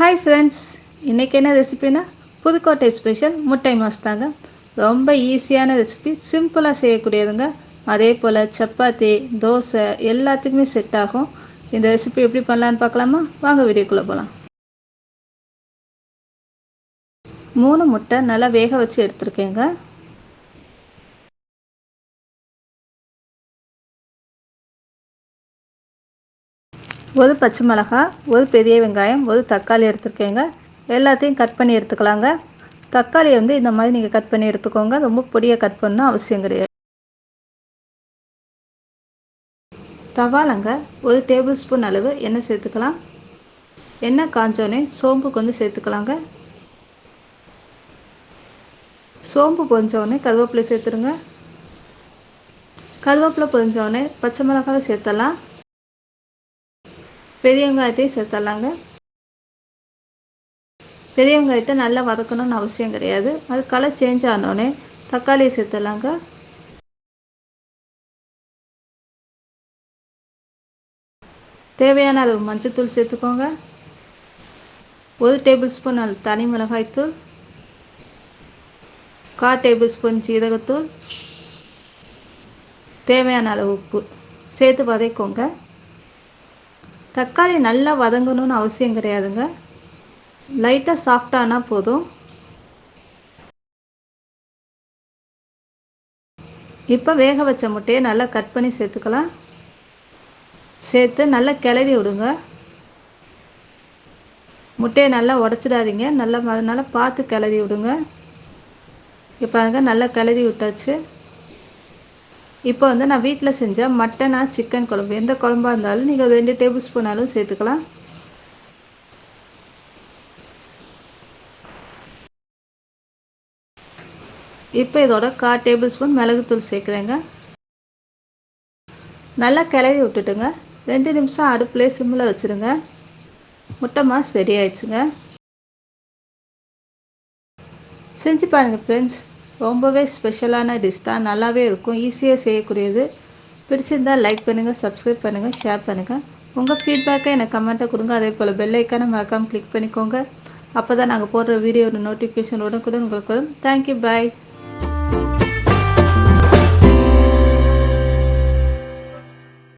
Hi friends, இன்றைக்கி என்ன ரெசிபினா Pudukkottai special முட்டை மாஸ் தாங்க. ரொம்ப ஈஸியான ரெசிபி, சிம்பிளாக செய்யக்கூடியதுங்க. அதே போல் சப்பாத்தி, தோசை எல்லாத்துக்குமே செட் ஆகும். இந்த ரெசிபி எப்படி பண்ணலான்னு பார்க்கலாமா? வாங்க வீடியோக்குள்ளே போகலாம். 3 முட்டை நல்லா வேக வச்சு எடுத்துருக்கேங்க. ஒரு பச்சை மிளகாய், ஒரு பெரிய வெங்காயம், ஒரு தக்காளி எடுத்துருக்கேங்க. எல்லாத்தையும் கட் பண்ணி எடுத்துக்கலாங்க. தக்காளி இந்த மாதிரி நீங்கள் கட் பண்ணி எடுத்துக்கோங்க. ரொம்ப பொடியாக கட் பண்ணணும் அவசியம் கிடையாது. தவாலங்க ஒரு டேபிள் ஸ்பூன் அளவு எண்ணெய் சேர்த்துக்கலாம். எண்ணெய் காஞ்சோடனே சோம்பு கொஞ்சம் சேர்த்துக்கலாங்க. சோம்பு பொரிஞ்சோடனே கருவேப்பிலை சேர்த்துருங்க. கருவேப்பிலை பொரிஞ்சோடனே பச்சை மிளகாவை சேர்த்தலாம். பெரிய வெங்காயத்தையும் சேர்த்துடலாங்க. பெரிய வெங்காயத்தை நல்லா வதக்கணும்னு அவசியம் கிடையாது. அது கலர் சேஞ்ச் ஆனோடனே தக்காளியை சேர்த்துடலாங்க. தேவையான அளவு மஞ்சள்தூள் சேர்த்துக்கோங்க. 1 டேபிள் ஸ்பூன் தனி மிளகாய்த்தூள், 1/4 டேபிள் ஸ்பூன் ஜீரகத்தூள், தேவையான அளவு உப்பு சேர்த்து வதக்கோங்க. தக்காளி நல்லா வதங்கணும்னு அவசியம் கிடையாதுங்க. லைட்டாக சாஃப்டானால் போதும். இப்போ வேக வச்ச முட்டையை நல்லா கட் பண்ணி சேர்த்துக்கலாம். சேர்த்து நல்லா கிளறி விடுங்க. முட்டையை நல்லா உடச்சிடாதீங்க. அதனால் பார்த்து கிளறி விடுங்க. இப்போ நல்லா கிளறி விட்டாச்சு. இப்போ நான் வீட்டில் செஞ்ச மட்டனா சிக்கன் குழம்பு, எந்த குழம்பாக இருந்தாலும் நீங்கள் 2 டேபிள் ஸ்பூன் அளவு சேர்த்துக்கலாம். இப்போ இதோட 1/4 டேபிள் ஸ்பூன் மிளகுத்தூள் சேர்க்குறேங்க. நல்லா கிளறி விட்டுட்டுங்க. 2 நிமிஷம் அடுப்புலேயே சிம்மில் வச்சுருங்க. முட்டை மாஸ் ரெடி ஆயிடுச்சுங்க. செஞ்சு பாருங்கள் ஃப்ரெண்ட்ஸ். ரொம்பவே ஸ்பெஷலான டிஷ் தான். நல்லாவே இருக்கும். ஈஸியாக செய்யக்கூடியது. பிடிச்சிருந்தால் லைக் பண்ணுங்கள், சப்ஸ்கிரைப் பண்ணுங்கள், ஷேர் பண்ணுங்கள். உங்கள் ஃபீட்பேக்கை எனக்கு கமெண்ட்டை கொடுங்க. அதே போல் பெல் ஐக்கானை மறக்காமல் கிளிக் பண்ணிக்கோங்க. அப்போ தான் நாங்கள் போடுற வீடியோட நோட்டிஃபிகேஷன் உடனுக்குடன் உங்களுக்கு வரும். தேங்க்யூ, பாய்.